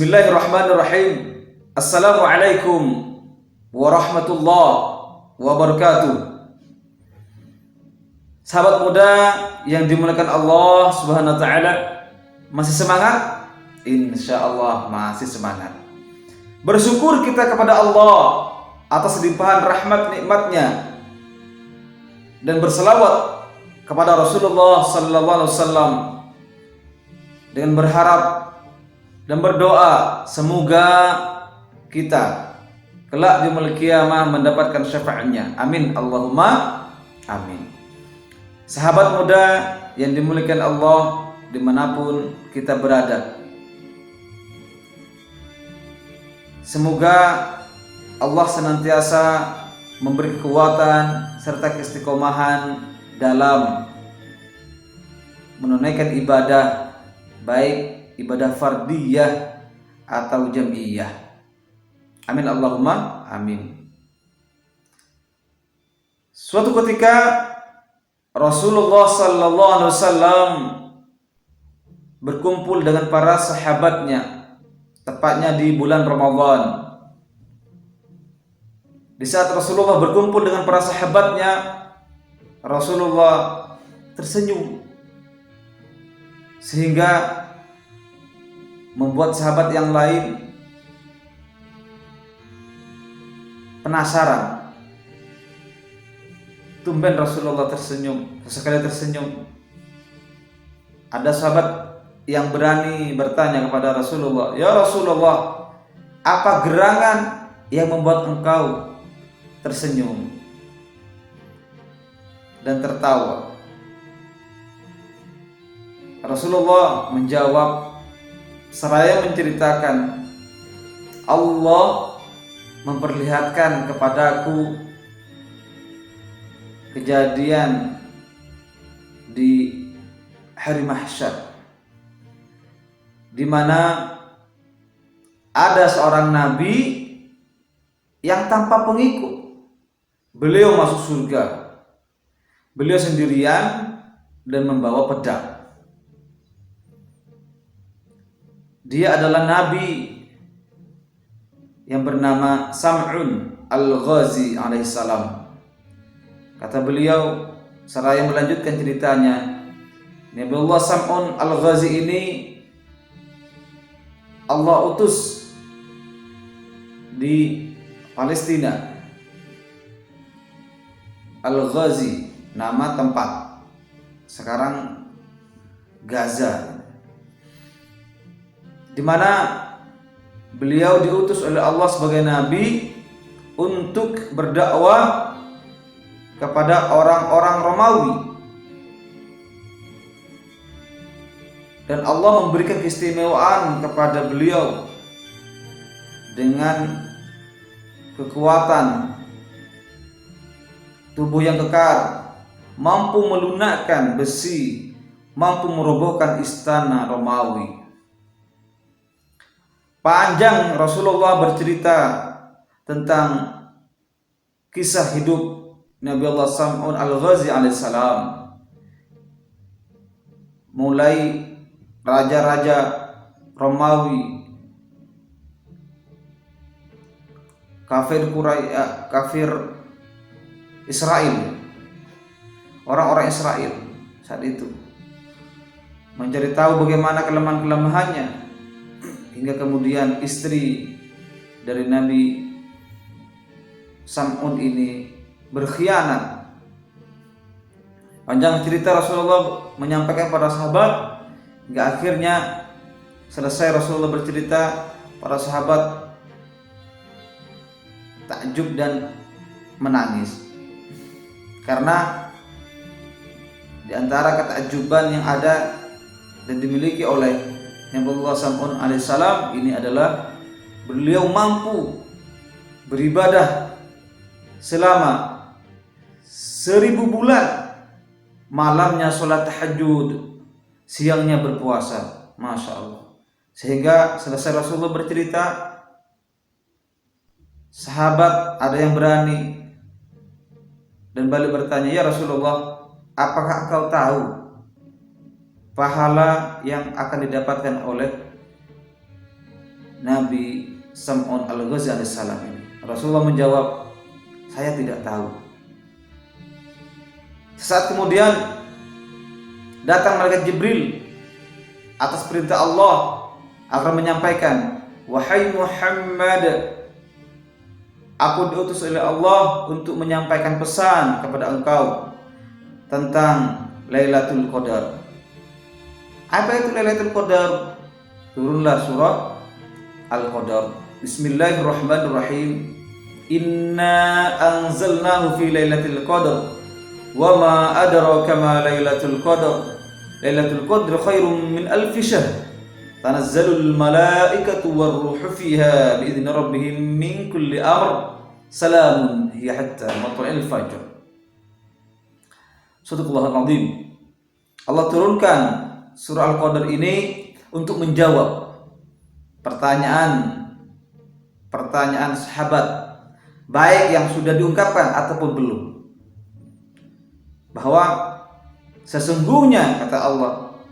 Bismillahirrahmanirrahim. Assalamualaikum warahmatullahi wabarakatuh. Sahabat muda yang dimuliakan Allah Subhanahu wa taala, masih semangat? Insyaallah masih semangat. Bersyukur kita kepada Allah atas limpahan rahmat nikmatnya dan berselawat kepada Rasulullah sallallahu alaihi wasallam dengan berharap dan berdoa semoga kita kelak di yaumul qiyamah mendapatkan syafaatnya. Amin Allahumma amin. Sahabat muda yang dimuliakan Allah dimanapun kita berada, semoga Allah senantiasa memberi kekuatan serta keistiqomahan dalam menunaikan ibadah, baik ibadah fardiyah atau jam'iyah. Amin Allahumma amin. Suatu ketika Rasulullah sallallahu alaihi wasallam berkumpul dengan para sahabatnya, tepatnya di bulan Ramadan. Di saat Rasulullah berkumpul dengan para sahabatnya, Rasulullah tersenyum sehingga membuat sahabat yang lain penasaran. Tumben Rasulullah tersenyum, sesekali tersenyum. Ada sahabat yang berani bertanya kepada Rasulullah, "Ya Rasulullah, apa gerangan yang membuat engkau tersenyum dan tertawa?" Rasulullah menjawab seraya menceritakan, Allah memperlihatkan kepadaku kejadian di hari mahsyar, di mana ada seorang nabi yang tanpa pengikut. Beliau masuk surga, beliau sendirian dan membawa pedang. Dia adalah nabi yang bernama Sam'un al-Ghazi alaihissalam. Kata beliau seraya melanjutkan ceritanya, Nabiullah Sam'un al-Ghazi ini Allah utus di Palestina. Al-Ghazi nama tempat, sekarang Gaza, di mana beliau diutus oleh Allah sebagai nabi untuk berdakwah kepada orang-orang Romawi, dan Allah memberikan keistimewaan kepada beliau dengan kekuatan tubuh yang kekar, mampu melunakkan besi, mampu merobohkan istana Romawi. Panjang Rasulullah bercerita tentang kisah hidup Nabi Allah Sam'un al-Ghazi alaihissalam, mulai raja-raja Romawi, kafir Israel, orang-orang Israel saat itu, mencari tahu bagaimana kelemahan-kelemahannya, hingga kemudian istri dari Nabi Sam'un ini berkhianat. Panjang cerita Rasulullah menyampaikan pada sahabat, hingga akhirnya selesai Rasulullah bercerita, para sahabat takjub dan menangis, karena di antara ketakjuban yang ada dan dimiliki oleh Nabiullah Sam'un alaihissalam ini adalah beliau mampu beribadah selama 1000 bulan, malamnya sholat tahajud, siangnya berpuasa. Masya Allah. Sehingga selesai Rasulullah bercerita, sahabat ada yang berani dan balik bertanya, "Ya Rasulullah, apakah engkau tahu pahala yang akan didapatkan oleh Nabi Sam'un al-Ghazali salam ini. Rasulullah menjawab, saya tidak tahu. Sesaat kemudian datang malaikat Jibril atas perintah Allah agar menyampaikan, wahai Muhammad, aku diutus oleh Allah untuk menyampaikan pesan kepada engkau tentang Lailatul Qadar. Apa itu Lailatul Qadar? Turunlah surah Al-Qadar. Bismillahirrahmanirrahim. Inna anzalnahu fi Lailatul Qadar. Wa ma adraka ma Lailatul Qadar. Lailatul Qadr khairum min alfi syahr. Tanazzalul malaikatu war-ruhu fiha bi idzni rabbihim min kulli amr. Salamun hiya hatta matla'il fajr. Sadaqallahul azim. Allah turunkan surah Al-Qadar ini untuk menjawab pertanyaan sahabat, baik yang sudah diungkapkan ataupun belum, bahwa sesungguhnya kata Allah,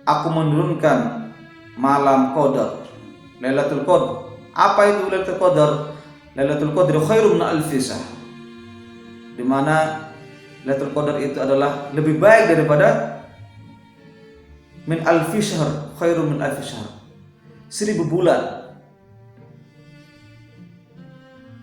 aku menurunkan malam Qadar, Lailatul Qadar. Apa itu Lailatul Qadar? Lailatul Qadar khairum min alfi syahr. Di mana Lailatul Qadar itu adalah lebih baik daripada min alfi syahr, khairum min alfi syahr. 1000 bulan.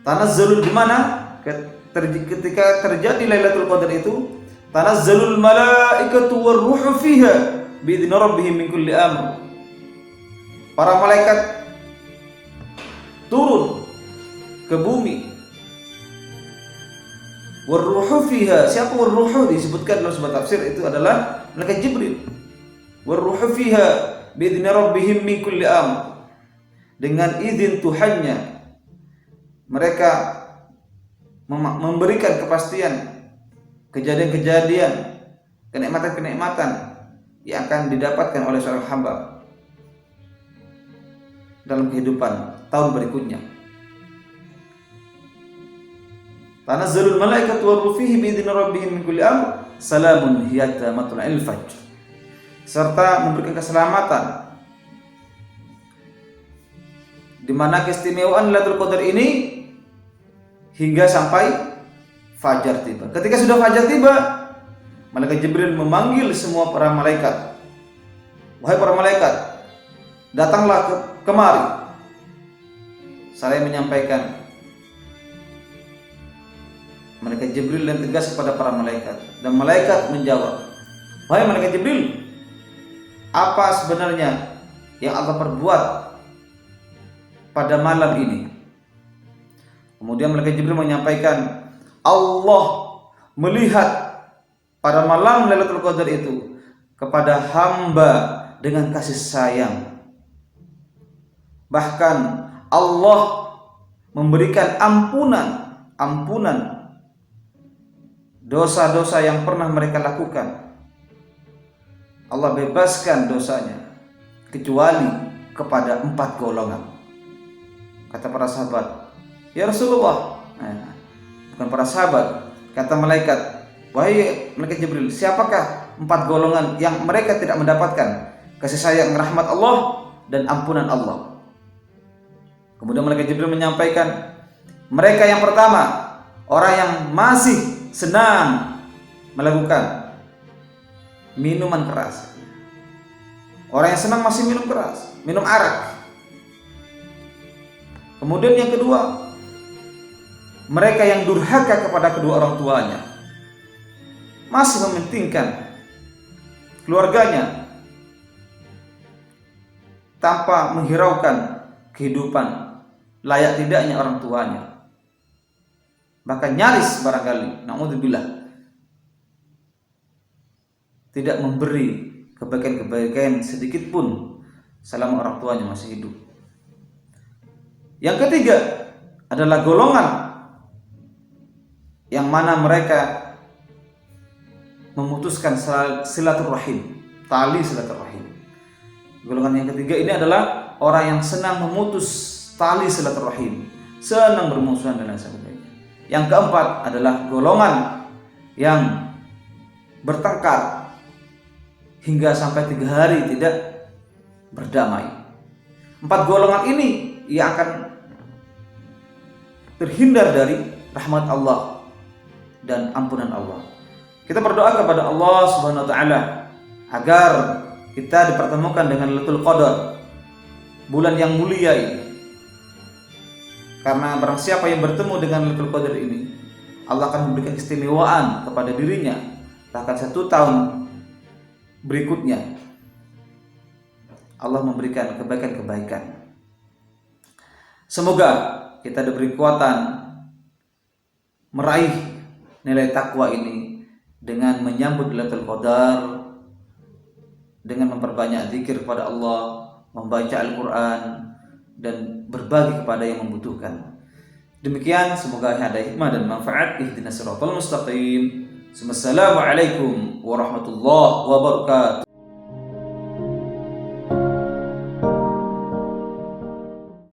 Tanazzalul di mana? Ketika terjadi Lailatul Qadar itu, tanazzalul malaikatu war-ruhu fiha bi idzni rabbihim min kulli amr. Para malaikat turun ke bumi. War-ruhu fiha. Siapa war-ruhu? Disebutkan dalam sebuah tafsir itu adalah malaikat Jibril. War-ruhu fiha bi idzni rabbihim min kulli amr. Dengan izin Tuhannya mereka memberikan kepastian kejadian-kejadian, kenikmatan-kenikmatan yang akan didapatkan oleh seorang hamba dalam kehidupan tahun berikutnya. Tanazzalul malaikatu war-ruhu fihi bi idzni rabbihim min kulli amr. Salamun hiya hatta matla'il fajr. Serta memberikan keselamatan, di mana keistimewaan Lailatul Qadar ini hingga sampai fajar tiba. Ketika sudah fajar tiba, malaikat Jibril memanggil semua para malaikat. Wahai para malaikat, datanglah kemari. Saya menyampaikan. Malaikat Jibril dan tegas kepada para malaikat, dan malaikat menjawab, wahai malaikat Jibril, apa sebenarnya yang Allah perbuat pada malam ini? Kemudian malaikat Jibril menyampaikan, Allah melihat pada malam Lailatul Qadar itu kepada hamba dengan kasih sayang. Bahkan Allah memberikan ampunan dosa-dosa yang pernah mereka lakukan. Allah bebaskan dosanya kecuali kepada 4 golongan. Kata para sahabat, ya Rasulullah, bukan para sahabat, kata malaikat, wahai malaikat Jibril, siapakah 4 golongan yang mereka tidak mendapatkan kasih sayang rahmat Allah dan ampunan Allah? Kemudian malaikat Jibril menyampaikan, mereka yang pertama, orang yang masih senang melakukan minuman keras. Orang yang senang masih minum keras, minum arak. Kemudian yang kedua, mereka yang durhaka kepada kedua orang tuanya, masih mementingkan keluarganya tanpa menghiraukan kehidupan layak tidaknya orang tuanya. Bahkan nyaris barangkali, na'udzubillah, tidak memberi kebaikan-kebaikan sedikit pun selama orang tuanya masih hidup. Yang ketiga adalah golongan yang mana mereka memutuskan silaturahim, tali silaturahim. Golongan yang ketiga ini adalah orang yang senang memutus tali silaturahim, senang bermusuhan dan lain sebagainya. Yang keempat adalah golongan yang bertengkar hingga sampai 3 hari tidak berdamai. 4 golongan ini yang akan terhindar dari rahmat Allah dan ampunan Allah. Kita berdoa kepada Allah Subhanahu wa taala agar kita dipertemukan dengan Lailatul Qadar, bulan yang mulia ini. Karena barang siapa yang bertemu dengan Lailatul Qadar ini, Allah akan memberikan keistimewaan kepada dirinya, bahkan 1 tahun berikutnya Allah memberikan kebaikan-kebaikan. Semoga kita diberi kekuatan meraih nilai takwa ini dengan menyambut Lailatul Qadar, dengan memperbanyak zikir kepada Allah, membaca Al-Quran, dan berbagi kepada yang membutuhkan. Demikian, semoga ada hikmah dan manfaat. Ihdinas siratal mustaqim. Wassalamualaikum warahmatullahi wabarakatuh.